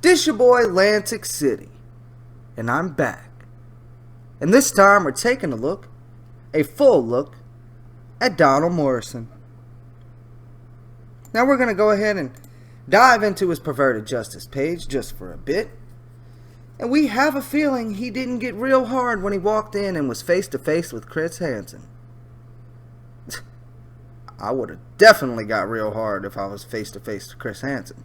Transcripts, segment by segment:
This your boy Lantic City, and I'm back. And this time we're taking a full look, at Donald Morrison. Now we're going to go ahead and dive into his perverted justice page just for a bit. And we have a feeling he didn't get real hard when he walked in and was face to face with Chris Hansen. I would have definitely got real hard if I was face to face to Chris Hansen.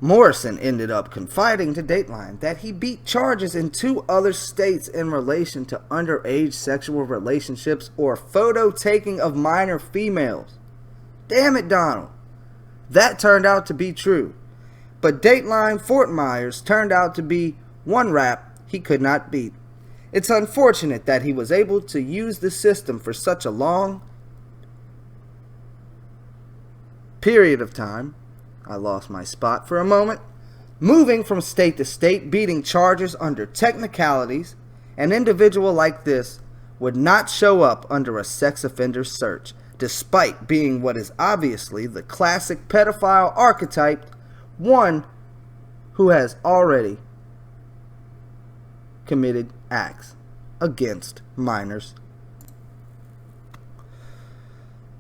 Morrison ended up confiding to Dateline that he beat charges in 2 other states in relation to underage sexual relationships or photo taking of minor females. Damn it, Donald. That turned out to be true. But Dateline Fort Myers turned out to be one rap he could not beat. It's unfortunate that he was able to use the system for such a long period of time. I lost my spot for a moment. Moving from state to state, beating charges under technicalities, an individual like this would not show up under a sex offender search, despite being what is obviously the classic pedophile archetype, one who has already committed acts against minors.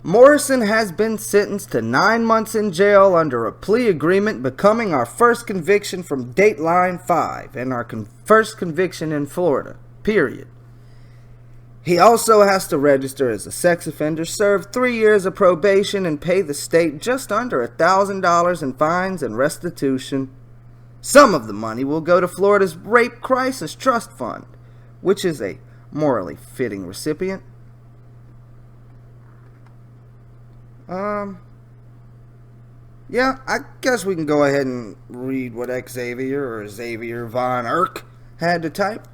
Morrison has been sentenced to 9 months in jail under a plea agreement, becoming our first conviction from Dateline 5 and our first conviction in Florida, period. He also has to register as a sex offender, serve 3 years of probation, and pay the state just under $1,000 in fines and restitution. Some of the money will go to Florida's Rape Crisis Trust Fund, which is a morally fitting recipient. Yeah, I guess we can go ahead and read what Xavier Von Erck had to type.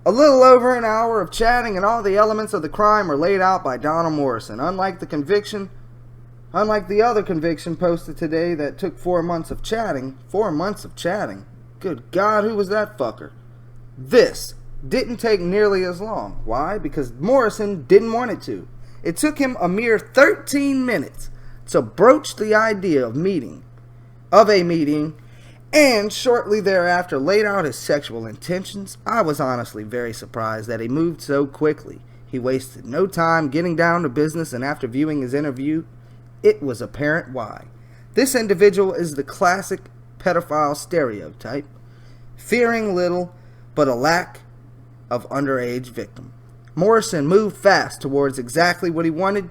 A little over an hour of chatting and all the elements of the crime were laid out by Donald Morrison. Unlike the other conviction posted today that took 4 months of chatting. 4 months of chatting? Good God, who was that fucker? This didn't take nearly as long. Why? Because Morrison didn't want it to. It took him a mere 13 minutes to broach the idea of a meeting, and shortly thereafter laid out his sexual intentions. I was honestly very surprised that he moved so quickly. He wasted no time getting down to business, and after viewing his interview, it was apparent why. This individual is the classic pedophile stereotype, fearing little but a lack of underage victim. Morrison moved fast towards exactly what he wanted.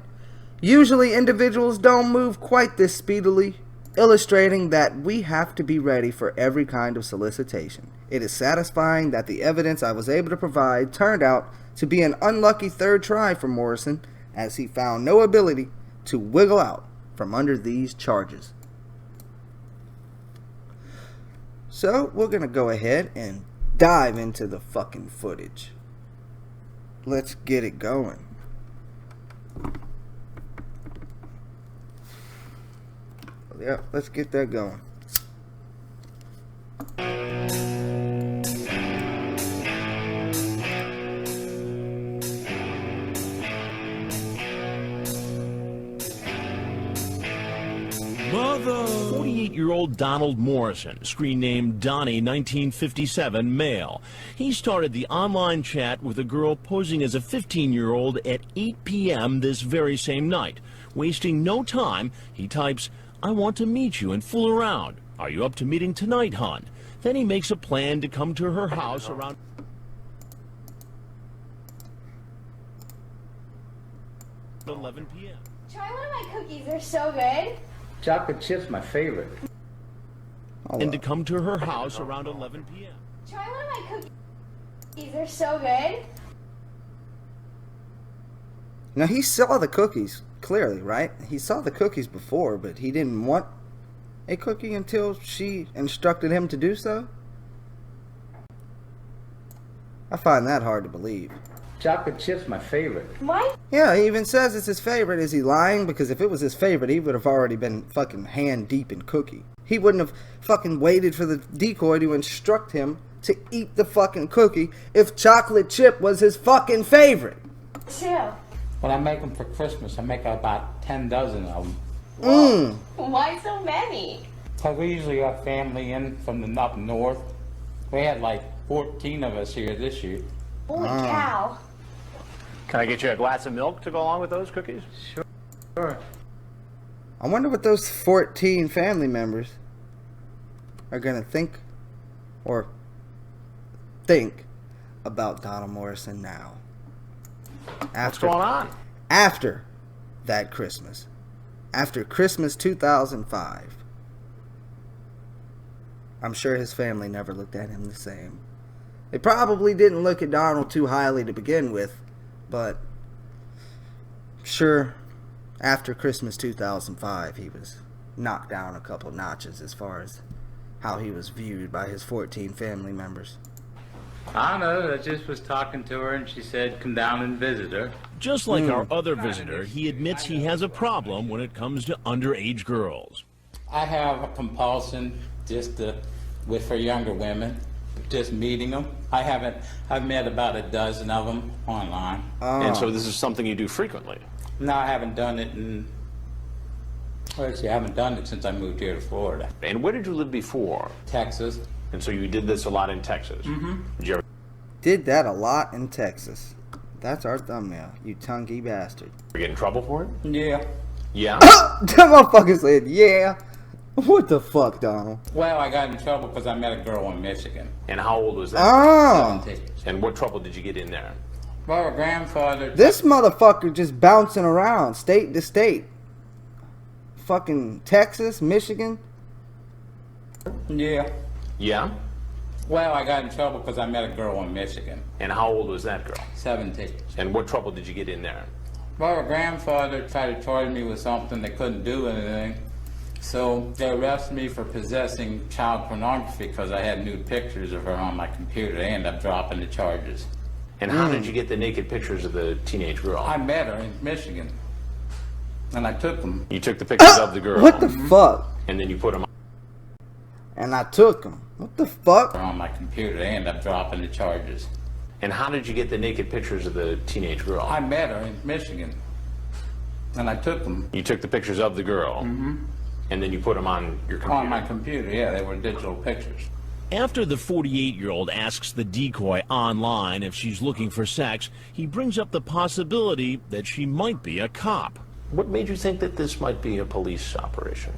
Usually individuals don't move quite this speedily, illustrating that we have to be ready for every kind of solicitation. It is satisfying that the evidence I was able to provide turned out to be an unlucky third try for Morrison, as he found no ability to wiggle out from under these charges. So we're going to go ahead and dive into the fucking footage. Let's get it going. Yeah, let's get that going. Mother! 48-year-old Donald Morrison, screen name Donnie, 1957, male. He started the online chat with a girl posing as a 15-year-old at 8 p.m. this very same night. Wasting no time, he types, "I want to meet you and fool around. Are you up to meeting tonight, hon?" Then he makes a plan to come to her house around 11 p.m. Try one of my cookies, they're so good. Chocolate chip's my favorite. And to come to her house around 11 p.m. Try one of my cookies, they're so good. Now he saw the cookies, clearly, right? He saw the cookies before, but he didn't want a cookie until she instructed him to do so? I find that hard to believe. Chocolate chip's my favorite. What? Yeah, he even says it's his favorite. Is he lying? Because if it was his favorite, he would have already been fucking hand deep in cookie. He wouldn't have fucking waited for the decoy to instruct him to eat the fucking cookie if chocolate chip was his fucking favorite. Chill. When I make them for Christmas, I make about 10 dozen of them. Whoa. Why so many? Because we usually got family in from the up north. We had like 14 of us here this year. Holy cow. Can I get you a glass of milk to go along with those cookies? Sure. I wonder what those 14 family members are going to think about Donald Morrison now. What's going on? After that Christmas. After Christmas 2005. I'm sure his family never looked at him the same. They probably didn't look at Donald too highly to begin with, but sure, after Christmas 2005, he was knocked down a couple notches as far as how he was viewed by his 14 family members. I don't know, I just was talking to her and she said come down and visit her. Just like our other visitor, he admits he has a problem when it comes to underage girls. I have a compulsion with for younger women, just meeting them. I've met about a dozen of them online. And so this is something you do frequently? No, I haven't done it I haven't done it since I moved here to Florida. And where did you live before? Texas. And so you did this a lot in Texas? Mm-hmm. Did you ever Did that a lot in Texas. That's our thumbnail, you tonguey bastard. get in trouble for it? Yeah. Yeah? That motherfucker said, yeah. What the fuck, Donald? Well, I got in trouble because I met a girl in Michigan. And how old was that? Oh. 17. And what trouble did you get in there? Well, her grandfather... This motherfucker just bouncing around state to state. Fucking Texas, Michigan. Yeah. Yeah? Well, I got in trouble because I met a girl in Michigan. And how old was that girl? 17. And what trouble did you get in there? Well, her grandfather tried to charge me with something. They couldn't do anything. So they arrested me for possessing child pornography because I had nude pictures of her on my computer. They ended up dropping the charges. And how did you get the naked pictures of the teenage girl? I met her in Michigan. And I took them. You took the pictures of the girl. What the fuck? And then you put them And I took him. What the fuck? On my computer. They ended up dropping the charges. And how did you get the naked pictures of the teenage girl? I met her in Michigan. And I took them. You took the pictures of the girl. Mm-hmm. And then you put them on your computer. On my computer, yeah. They were digital pictures. After the 48-year-old asks the decoy online if she's looking for sex, he brings up the possibility that she might be a cop. What made you think that this might be a police operation?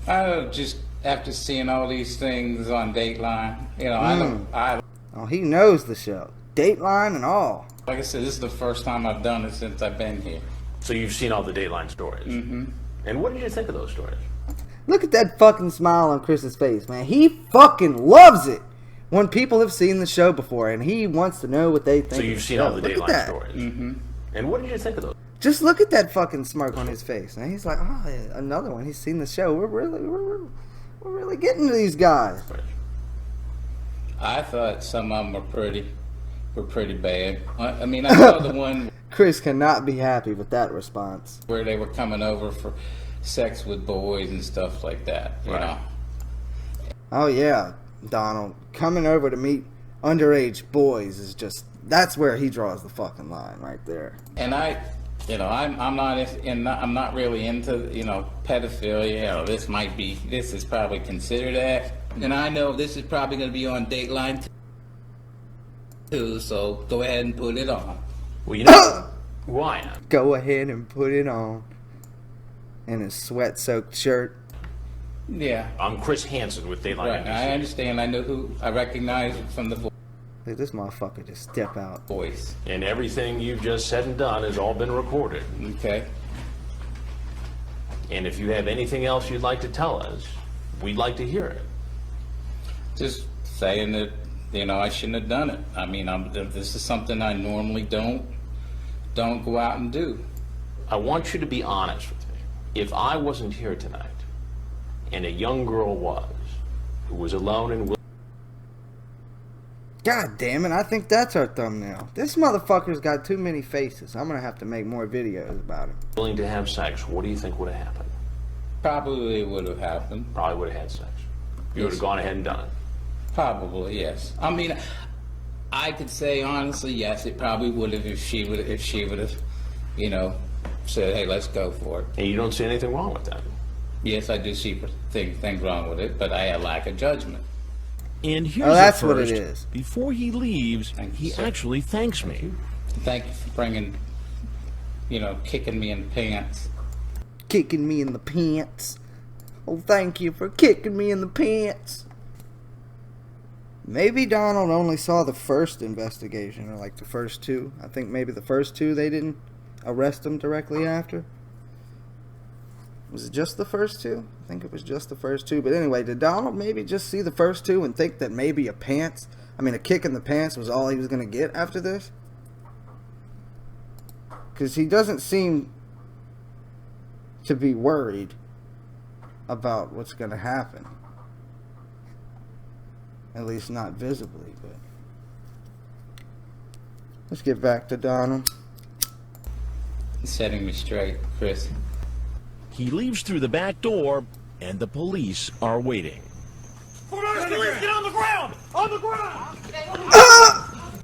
Just after seeing all these things on Dateline, you know, I Oh, he knows the show. Dateline and all. like I said, this is the first time I've done it since I've been here. So you've seen all the Dateline stories. Mm-hmm. And what did you think of those stories? Look at that fucking smile on Chris's face, man. He fucking loves it when people have seen the show before and he wants to know what they think. So you've seen all the Look at Dateline that. stories. Mm-hmm. And what did you think of those? Just look at that fucking smirk on his face, and he's like, "Oh, yeah, another one. He's seen the show. We're really getting to these guys." I thought some of them were pretty bad. I mean, I saw the one Chris cannot be happy with that response. where they were coming over for sex with boys and stuff like that. You know. Oh yeah, Donald coming over to meet underage boys is that's where he draws the fucking line right there. And I'm not really into, you know, pedophilia. You know, this is probably considered that. And I know this is probably going to be on Dateline too, so go ahead and put it on. Well, you know, why? Go ahead and put it on. In his sweat-soaked shirt. Yeah. I'm Chris Hansen with Dateline Right. NBC. I understand. I know who. I recognize it from the Look, this motherfucker just step out. voice. And everything you've just said and done has all been recorded. Okay. And if you have anything else you'd like to tell us, we'd like to hear it. Just saying that, you know, I shouldn't have done it. I mean, this is something I normally don't go out and do. I want you to be honest with me. If I wasn't here tonight, and a young girl was, who was alone and God damn it, I think that's our thumbnail. This motherfucker's got too many faces. I'm gonna have to make more videos about him. willing to have sex, what do you think would have happened? Probably would have happened. Probably would have had sex. You would have gone ahead and done it. Probably, yes. I mean, I could say honestly, yes, it probably would have if she would have, you know, said, hey, let's go for it. And you don't see anything wrong with that. Yes, I do see things wrong with it, but I lack a judgment. And here's that's the what it first. is. Before he leaves, Thank you, he sir. actually thanks me. Thank you for bringing, kicking me in the pants. Kicking me in the pants. Oh, thank you for kicking me in the pants. Maybe Donald only saw the first investigation, or like the first two. I think maybe the first two they didn't arrest him directly after. Was it just the first two? I think it was just the first two. But anyway, did Donald maybe just see the first two and think that maybe a kick in the pants was all he was going to get after this? Because he doesn't seem to be worried about what's going to happen. At least not visibly, but let's get back to Donald. He's setting me straight, Chris. He leaves through the back door, and the police are waiting. Get on the ground! On the ground!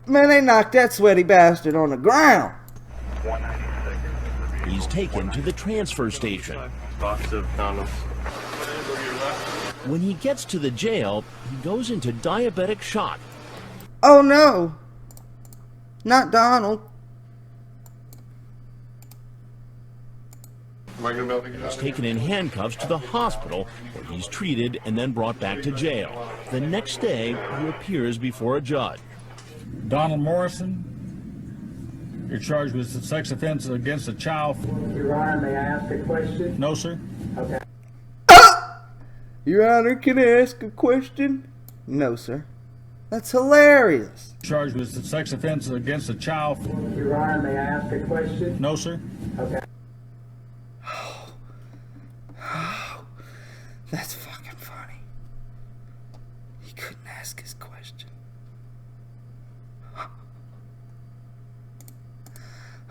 Man, they knocked that sweaty bastard on the ground. He's taken to the transfer station. Box of condoms. When he gets to the jail, he goes into diabetic shock. Oh no! Not Donald. Am I gonna be able to get He's taken in handcuffs to the hospital, where he's treated and then brought back to jail. The next day, he appears before a judge. Donald Morrison, you're charged with a sex offense against a child. Your Honor, may I ask a question? No, sir. Okay. Your Honor, can I ask a question? No, sir. That's hilarious. Charged with a sex offense against a child. Your Honor, may I ask a question? No, sir. Okay. That's fucking funny. He couldn't ask his question.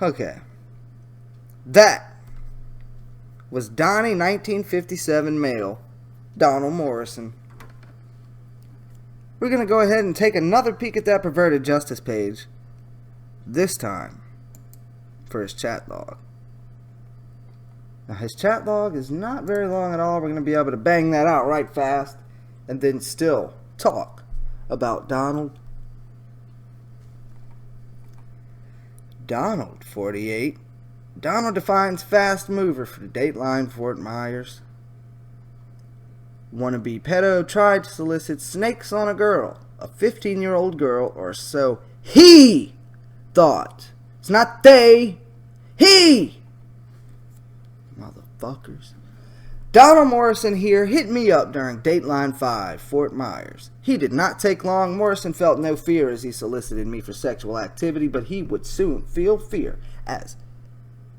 Okay. That was Donnie 1957 male, Donald Morrison. We're going to go ahead and take another peek at that perverted justice page. This time for his chat log. Now, his chat log is not very long at all. We're going to be able to bang that out right fast and then still talk about Donald. Donald, 48. Donald defines fast mover for Dateline Fort Myers. Wannabe pedo tried to solicit snakes on a girl, a 15-year-old girl, or so he thought. It's not they, he! Motherfuckers. Donald Morrison here hit me up during Dateline 5, Fort Myers. He did not take long. Morrison felt no fear as he solicited me for sexual activity, but he would soon feel fear as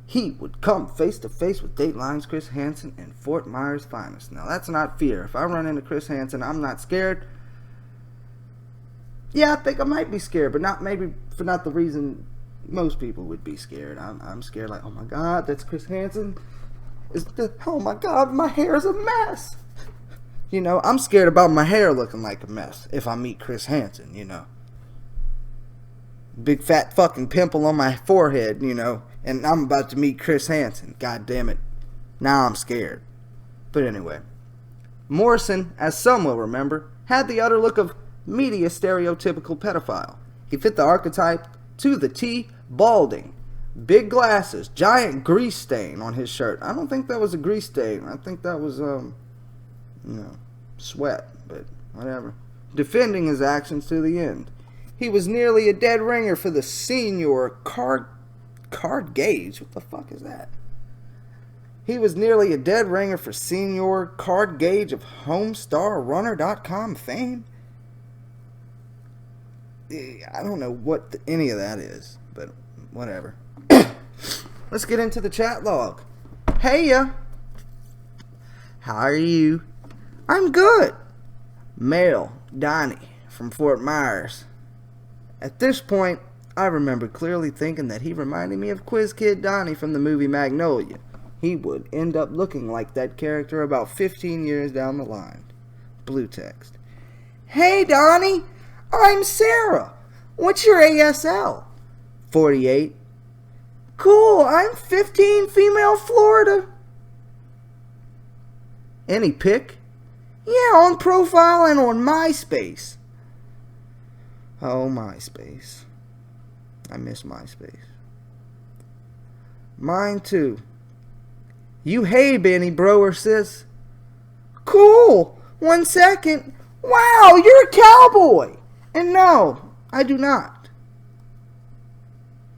he would come face to face with Dateline's Chris Hansen and Fort Myers' finest. Now that's not fear. If I run into Chris Hansen, I'm not scared. Yeah, I think I might be scared, but not the reason most people would be scared. I'm scared like, oh my God, that's Chris Hansen. Oh my God, my hair is a mess. You know, I'm scared about my hair looking like a mess if I meet Chris Hansen, you know. Big fat fucking pimple on my forehead, you know, and I'm about to meet Chris Hansen. God damn it. Now I'm scared. But anyway, Morrison, as some will remember, had the utter look of media stereotypical pedophile. He fit the archetype to the T, balding. Big glasses, giant grease stain on his shirt. I don't think that was a grease stain. I think that was, sweat, but whatever. Defending his actions to the end. He was nearly a dead ringer for the senior card gauge. What the fuck is that? He was nearly a dead ringer for senior card gauge of HomestarRunner.com fame. I don't know what any of that is, but whatever. Let's get into the chat log. Heya! How are you? I'm good. Male, Donnie, from Fort Myers. At this point, I remember clearly thinking that he reminded me of Quiz Kid Donnie from the movie Magnolia. He would end up looking like that character about 15 years down the line. Blue text. Hey, Donnie! I'm Sarah. What's your ASL? 48. Cool, I'm 15, female, Florida. Any pic? Yeah, on profile and on MySpace. Oh, MySpace. I miss MySpace. Mine too. You hey Benny, bro or sis? Cool. 1 second. Wow, you're a cowboy. And no, I do not.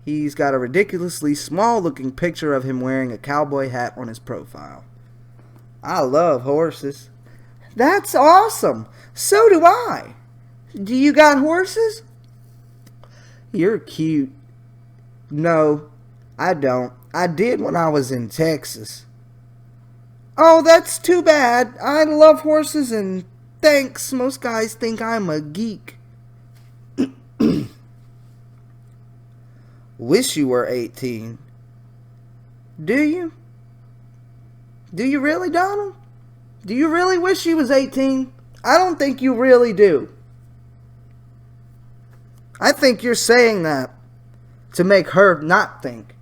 He's got a ridiculously small looking picture of him wearing a cowboy hat on his profile. I love horses. That's awesome. So do I. Do you got horses? You're cute. No, I don't. I did when I was in Texas. Oh, that's too bad. I love horses and thanks. Most guys think I'm a geek. Wish you were 18. Do you? Do you really, Donald? Do you really wish you was 18? I don't think you really do. I think you're saying that to make her not think.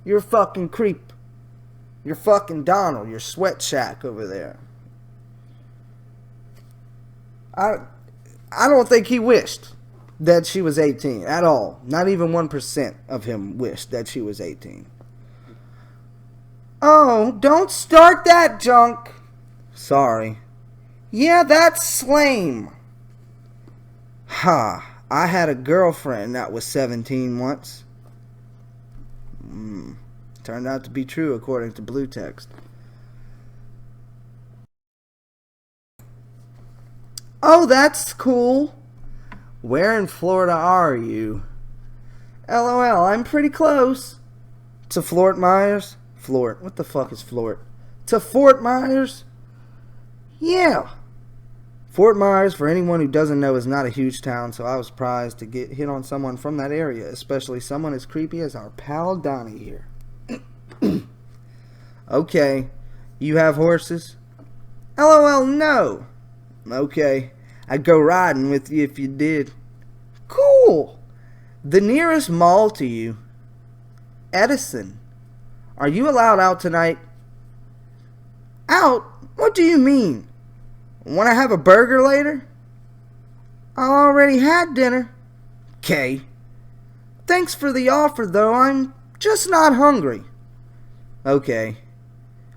You're fucking creep. You're fucking Donald. You're sweat shack over there. I don't think he wished that she was 18 at all. Not even 1% of him wished that she was 18. Oh, don't start that junk. Sorry. Yeah, that's lame. Ha. I had a girlfriend that was 17 once. Turned out to be true according to Blue Text. Oh, that's cool. Where in Florida are you? LOL, I'm pretty close. To Fort Myers? Fort. What the fuck is Fort? To Fort Myers? Yeah. Fort Myers, for anyone who doesn't know, is not a huge town, so I was surprised to get hit on someone from that area, especially someone as creepy as our pal Donnie here. Okay. You have horses? LOL, no. Okay. I'd go riding with you if you did. Cool. The nearest mall to you. Edison. Are you allowed out tonight? Out? What do you mean? Want to have a burger later? I already had dinner. 'Kay. Thanks for the offer, though. I'm just not hungry. Okay.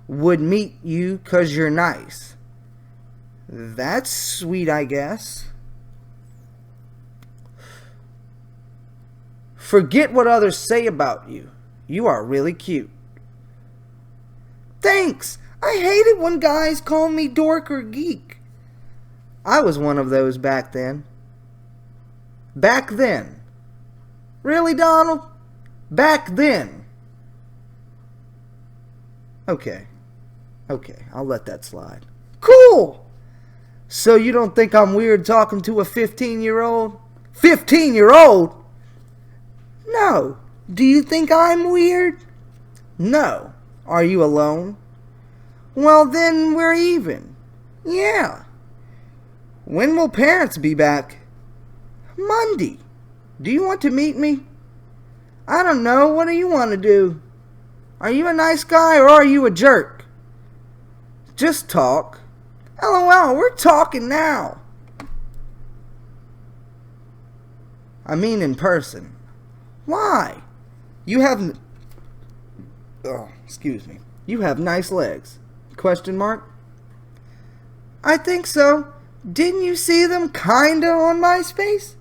Would meet you 'cause you're nice. That's sweet, I guess. Forget what others say about you. You are really cute. Thanks. I hate it when guys call me dork or geek. I was one of those back then. Back then. Really, Donald? Back then. Okay. Okay, I'll let that slide. Cool! So you don't think I'm weird talking to a 15-year-old? 15-year-old? No. Do you think I'm weird? No. Are you alone? Well, then we're even. Yeah. When will parents be back? Monday. Do you want to meet me? I don't know. What do you want to do? Are you a nice guy or are you a jerk? Just talk. LOL, we're talking now. I mean in person. Why? You have... Oh, excuse me. You have nice legs. Question mark? I think so. Didn't you see them kinda on MySpace?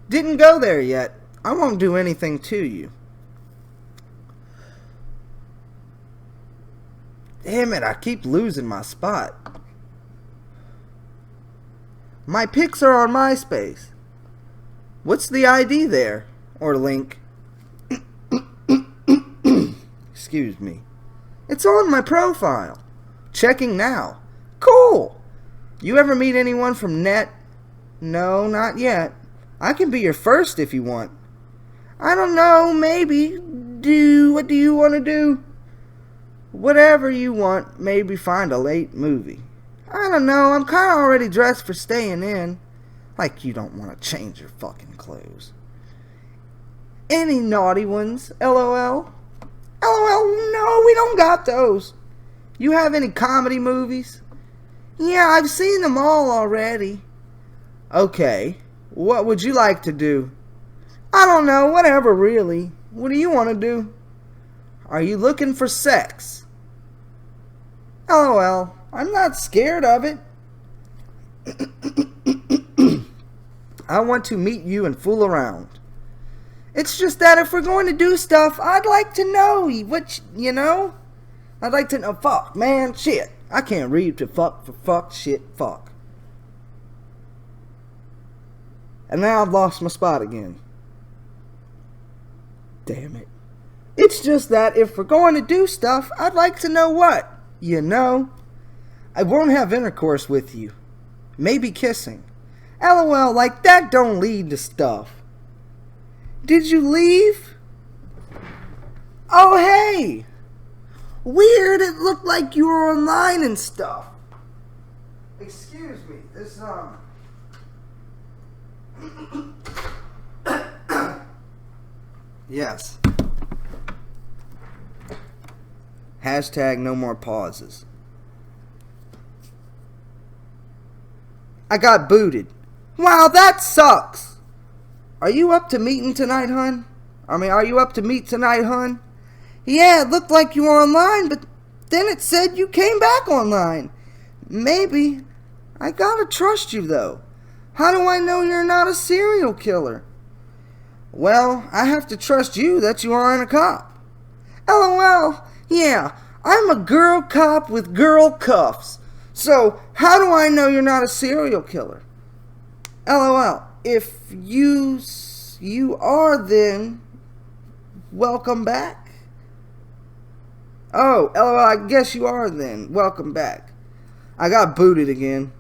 Didn't go there yet. I won't do anything to you. Damn it, I keep losing my spot. My pics are on MySpace. What's the ID there? Or link? Excuse me. It's on my profile. Checking now. Cool. You ever meet anyone from net? No, not yet. I can be your first if you want. I don't know, maybe. What do you want to do? Whatever you want, maybe find a late movie. I don't know, I'm kind of already dressed for staying in. Like you don't want to change your fucking clothes. Any naughty ones, LOL? LOL, no, we don't got those. You have any comedy movies? Yeah, I've seen them all already. Okay, what would you like to do? I don't know, whatever really. What do you want to do? Are you looking for sex? LOL, I'm not scared of it. I want to meet you and fool around. It's just that if we're going to do stuff, I'd like to know what, you know? I'd like to know, fuck, man, shit. I can't read to fuck for fuck, shit, fuck. And now I've lost my spot again. Damn it. It's just that if we're going to do stuff, I'd like to know what, you know? I won't have intercourse with you. Maybe kissing. LOL, like that don't lead to stuff. Did you leave? Oh, hey! Weird, it looked like you were online and stuff. Excuse me, this, Yes. Hashtag no more pauses. I got booted. Wow, that sucks. Are you up to meeting tonight, hun? Are you up to meet tonight, hun? Yeah, it looked like you were online, but then it said you came back online. Maybe. I gotta trust you, though. How do I know you're not a serial killer? Well, I have to trust you that you aren't a cop. LOL. Yeah, I'm a girl cop with girl cuffs. So, how do I know you're not a serial killer? LOL. If you are, then welcome back. Oh, LOL, I guess you are then. Welcome back. I got booted again.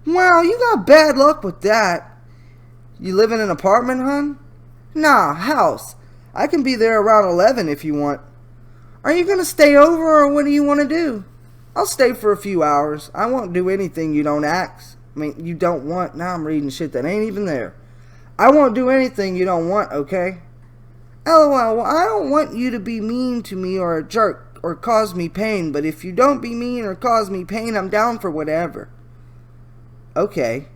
Wow, you got bad luck with that. You live in an apartment, hun? Nah, house. I can be there around 11 if you want. Are you going to stay over or what do you want to do? I'll stay for a few hours. I won't do anything you don't ask. You don't want. Now I'm reading shit that ain't even there. I won't do anything you don't want, okay? LOL, well, I don't want you to be mean to me or a jerk or cause me pain, but if you don't be mean or cause me pain, I'm down for whatever. Okay.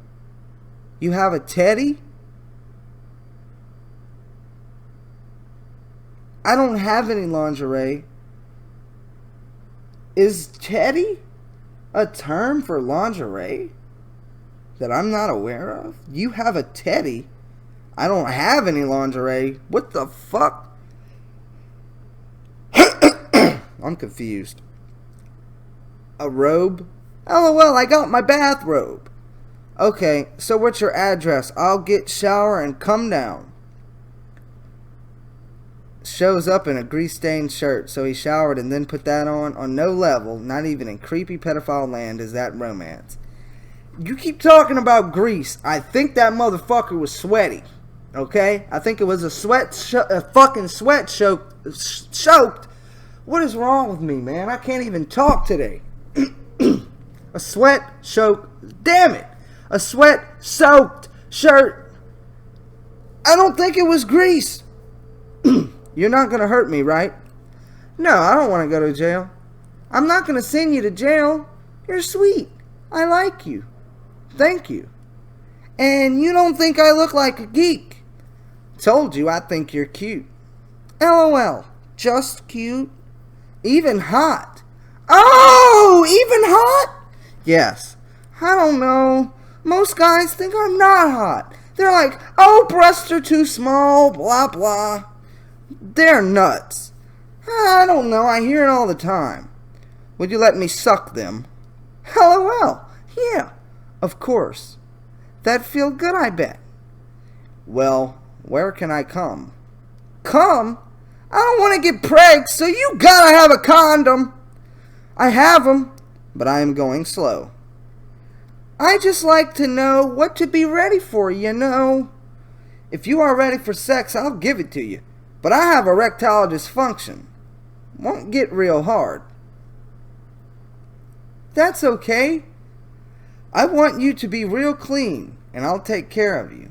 You have a teddy? I don't have any lingerie. Is teddy a term for lingerie that I'm not aware of? You have a teddy? I don't have any lingerie. What the fuck? I'm confused. A robe? LOL, I got my bathrobe. Okay, so what's your address? I'll get shower and come down. Shows up in a grease-stained shirt, so he showered and then put that on. On no level, not even in creepy pedophile land, is that romance. You keep talking about grease. I think that motherfucker was sweaty. Okay? I think it was a fucking sweat soaked. What is wrong with me, man? I can't even talk today. A sweat soaked. Damn it! A sweat soaked shirt. I don't think it was grease. You're not going to hurt me, right? No, I don't want to go to jail. I'm not going to send you to jail. You're sweet. I like you. Thank you. And you don't think I look like a geek. Told you I think you're cute. LOL. Just cute. Even hot. Oh, even hot? Yes. I don't know. Most guys think I'm not hot. They're like, oh, breasts are too small, blah, blah. They're nuts. I don't know. I hear it all the time. Would you let me suck them? LOL. Yeah, of course. That'd feel good, I bet. Well, where can I come? Come? I don't want to get pregged, so you gotta have a condom. I have 'em, but I am going slow. I just like to know what to be ready for, you know. If you are ready for sex, I'll give it to you. But I have erectile dysfunction. Won't get real hard. That's okay. I want you to be real clean, and I'll take care of you.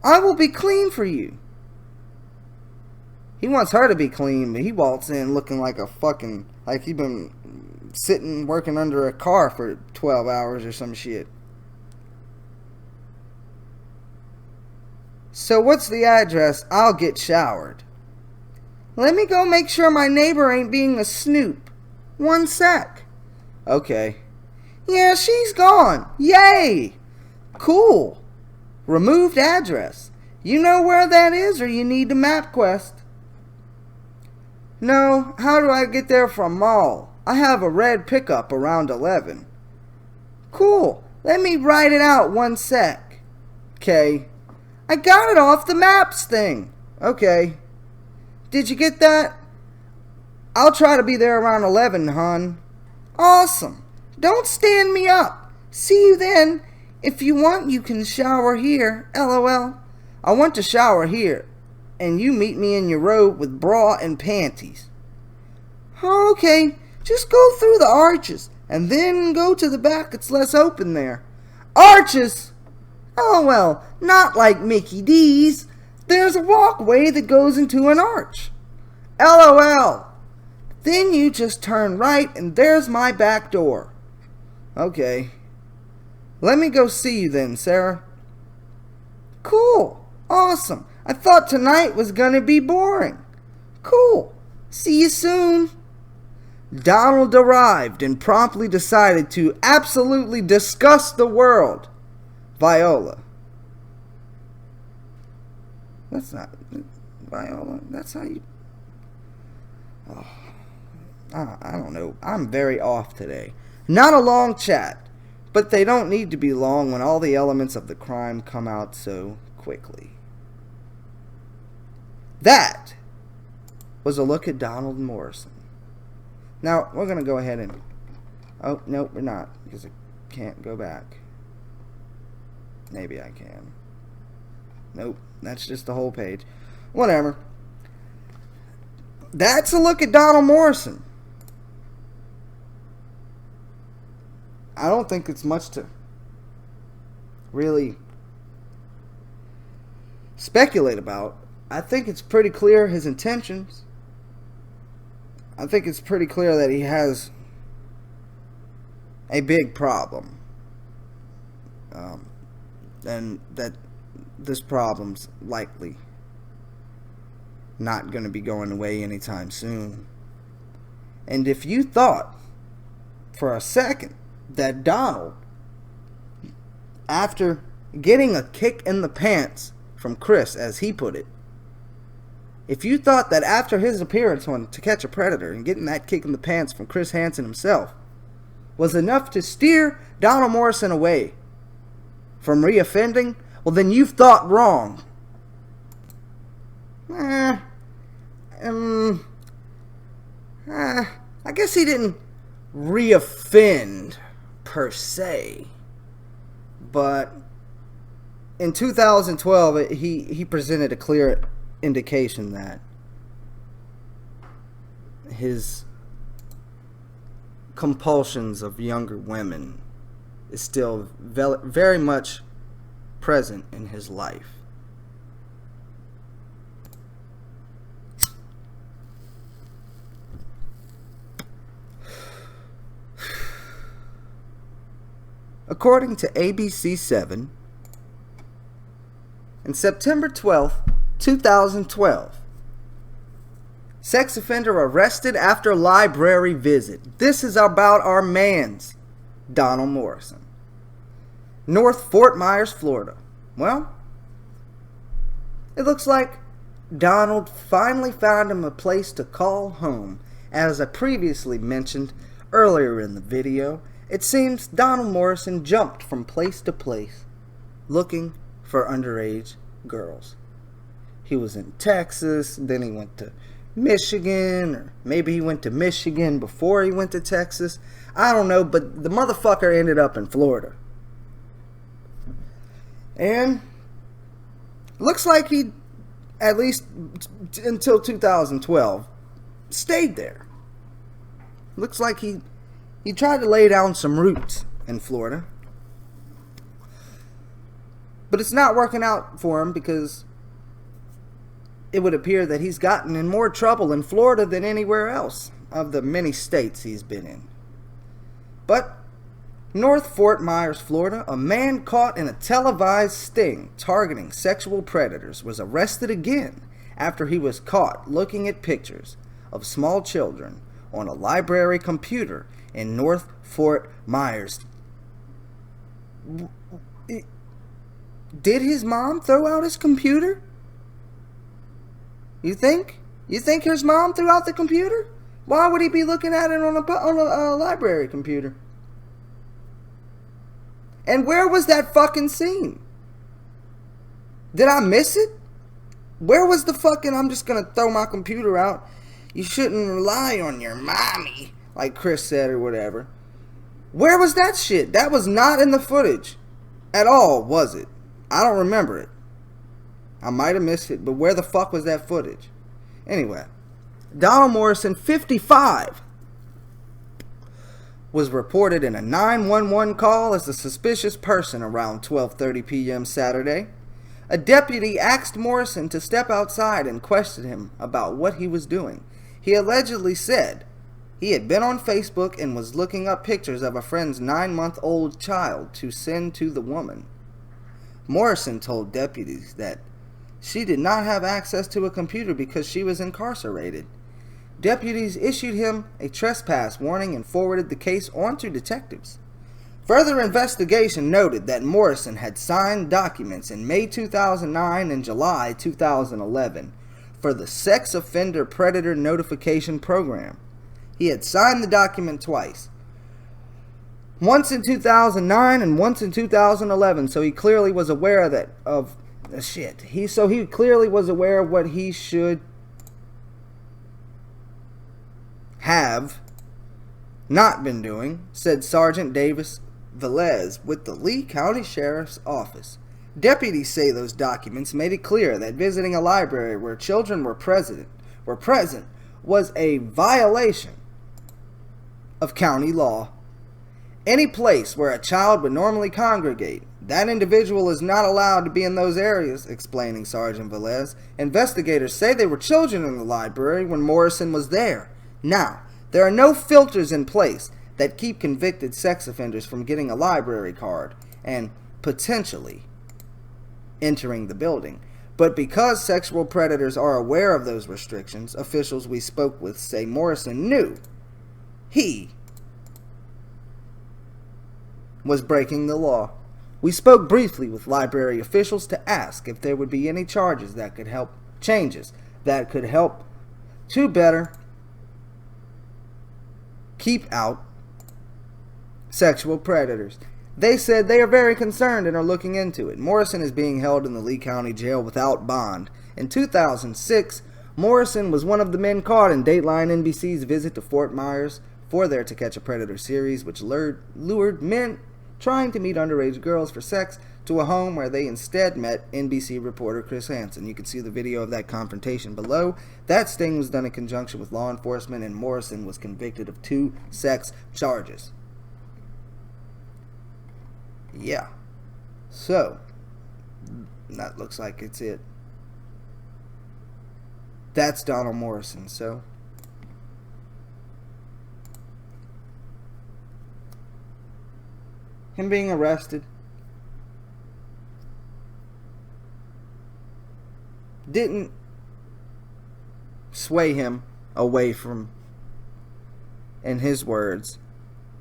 I will be clean for you. He wants her to be clean, but he walks in looking like a fucking, like he been sitting working under a car for 12 hours or some shit. So what's the address? I'll get showered. Let me go make sure my neighbor ain't being a snoop. 1 sec. Okay. Yeah, she's gone. Yay! Cool. Removed address. You know where that is, or you need the map quest? No, how do I get there from mall? I have a red pickup around 11. Cool. Let me write it out 1 sec. Okay. I got it off the maps thing. Okay. Did you get that? I'll try to be there around 11, hon. Awesome. Don't stand me up. See you then. If you want, you can shower here. LOL. I want to shower here. And you meet me in your robe with bra and panties. Okay. Just go through the arches. And then go to the back. It's less open there. Arches! Oh well, not like Mickey D's. There's a walkway that goes into an arch. LOL. Then you just turn right and there's my back door. Okay. Let me go see you then, Sarah. Cool. Awesome. I thought tonight was gonna be boring. Cool. See you soon. Donald arrived and promptly decided to absolutely disgust the world. Viola. That's not Viola. That's how you... Oh, I don't know. I'm very off today. Not a long chat, but they don't need to be long when all the elements of the crime come out so quickly. That was a look at Donald Morrison. Now, we're going to go ahead and... Oh, nope, we're not, because I can't go back. Maybe I can. Nope, that's just the whole page. Whatever. That's a look at Donald Morrison. I don't think it's much to really speculate about. I think it's pretty clear his intentions. I think it's pretty clear that he has a big problem. And that this problem's likely not going to be going away anytime soon. And if you thought for a second that Donald, after getting a kick in the pants from Chris, as he put it, if you thought that after his appearance on To Catch a Predator and getting that kick in the pants from Chris Hansen himself was enough to steer Donald Morrison away from reoffending, well then you've thought wrong. I guess he didn't reoffend per se, but in 2012 he presented a clear indication that his compulsions of younger women is still very much present in his life. According to ABC7, on September 12th, 2012, sex offender arrested after library visit. This is about our man's Donald Morrison. North Fort Myers, Florida. Well, it looks like Donald finally found him a place to call home. As I previously mentioned earlier in the video, it seems Donald Morrison jumped from place to place looking for underage girls. He was in Texas, then he went to Michigan, or maybe he went to Michigan before he went to Texas. I don't know, but the motherfucker ended up in Florida. And looks like he, at least until 2012, stayed there. Looks like he tried to lay down some roots in Florida. But it's not working out for him, because it would appear that he's gotten in more trouble in Florida than anywhere else of the many states he's been in. But North Fort Myers, Florida, a man caught in a televised sting targeting sexual predators was arrested again after he was caught looking at pictures of small children on a library computer in North Fort Myers. Did his mom throw out his computer? You think? You think his mom threw out the computer? Why would he be looking at it on a library computer? And where was that fucking scene? Did I miss it? Where was the fucking, I'm just gonna throw my computer out. You shouldn't rely on your mommy, like Chris said or whatever. Where was that shit? That was not in the footage at all, was it? I don't remember it. I might have missed it, but where the fuck was that footage? Anyway, Donald Morrison, 55, was reported in a 911 call as a suspicious person around 12:30 p.m. Saturday. A deputy asked Morrison to step outside and question him about what he was doing. He allegedly said he had been on Facebook and was looking up pictures of a friend's 9-month-old child to send to the woman. Morrison told deputies that she did not have access to a computer because she was incarcerated. Deputies issued him a trespass warning and forwarded the case on to detectives. Further investigation noted that Morrison had signed documents in May 2009 and July 2011 for the Sex Offender Predator Notification Program. He had signed the document twice. Once in 2009 and once in 2011, so he clearly was aware He clearly was aware of what he should have not been doing, said Sergeant Davis Velez with the Lee County Sheriff's Office. Deputies say those documents made it clear that visiting a library where children were present was a violation of county law. Any place where a child would normally congregate, that individual is not allowed to be in those areas, explaining Sergeant Velez. Investigators say there were children in the library when Morrison was there. Now, there are no filters in place that keep convicted sex offenders from getting a library card and potentially entering the building. But because sexual predators are aware of those restrictions, officials we spoke with say Morrison knew he was breaking the law. We spoke briefly with library officials to ask if there would be any changes that could help to better keep out sexual predators. They said they are very concerned and are looking into it. Morrison is being held in the Lee County Jail without bond. In 2006, Morrison was one of the men caught in Dateline NBC's visit to Fort Myers for their To Catch a Predator series, which lured men trying to meet underage girls for sex to a home where they instead met NBC reporter Chris Hansen. You can see the video of that confrontation below. That sting was done in conjunction with law enforcement, and Morrison was convicted of 2 sex charges. Yeah. So, that looks like it's it. That's Donald Morrison, so him being arrested didn't sway him away from, in his words,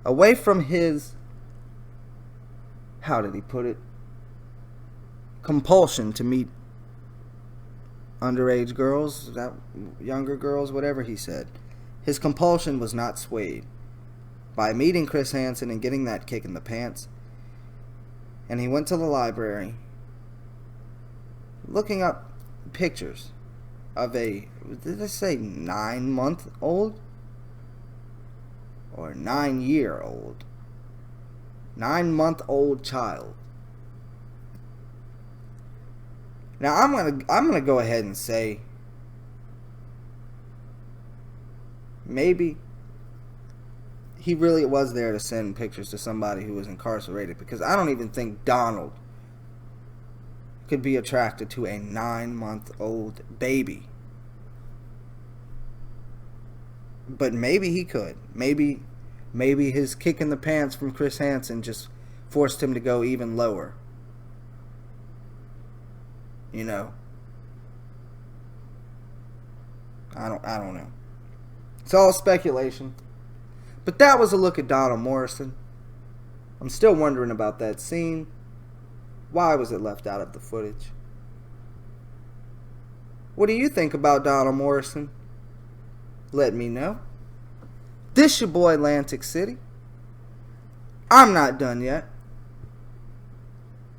away from his, how did he put it, compulsion to meet underage girls, younger girls, whatever he said. His compulsion was not swayed by meeting Chris Hansen and getting that kick in the pants. And he went to the library looking up pictures of a, did I say 9-month-old? Or 9-year-old? 9-month-old child. Now I'm gonna go ahead and say maybe he really was there to send pictures to somebody who was incarcerated, because I don't even think Donald could be attracted to a 9-month-old baby. But maybe he could. Maybe Maybe his kick in the pants from Chris Hansen just forced him to go even lower. You know? I don't know. It's all speculation. But that was a look at Donald Morrison. I'm still wondering about that scene. Why was it left out of the footage? What do you think about Donald Morrison? Let me know. This your boy Lantic City. I'm not done yet.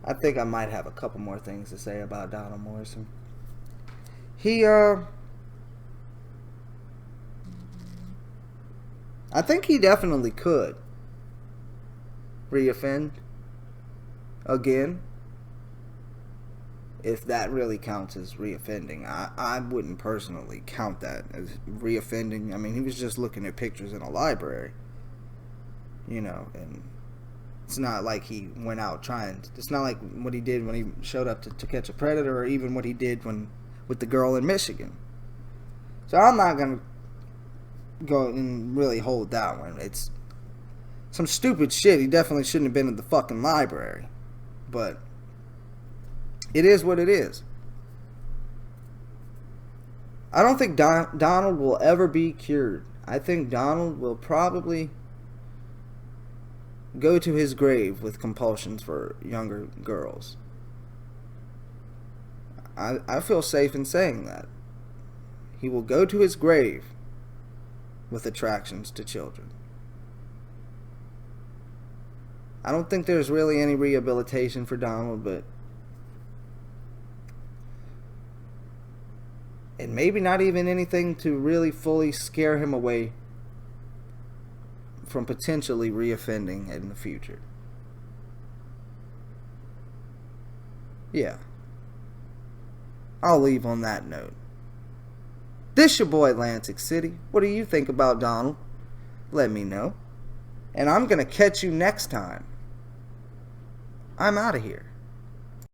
I think I might have a couple more things to say about Donald Morrison. I think he definitely could reoffend again. If that really counts as reoffending. I wouldn't personally count that as reoffending. I mean, he was just looking at pictures in a library. You know, and it's not like he went out trying. It's not like what he did when he showed up to catch a predator, or even what he did with the girl in Michigan. So I'm not going to go and really hold that one. It's some stupid shit. He definitely shouldn't have been in the fucking library. But it is what it is. I don't think Donald will ever be cured. I think Donald will probably go to his grave with compulsions for younger girls. I feel safe in saying that. He will go to his grave with attractions to children. I don't think there's really any rehabilitation for Donald, but and maybe not even anything to really fully scare him away from potentially reoffending in the future. Yeah. I'll leave on that note. This your boy Lantic City. What do you think about Donald? Let me know. And I'm going to catch you next time. I'm out of here.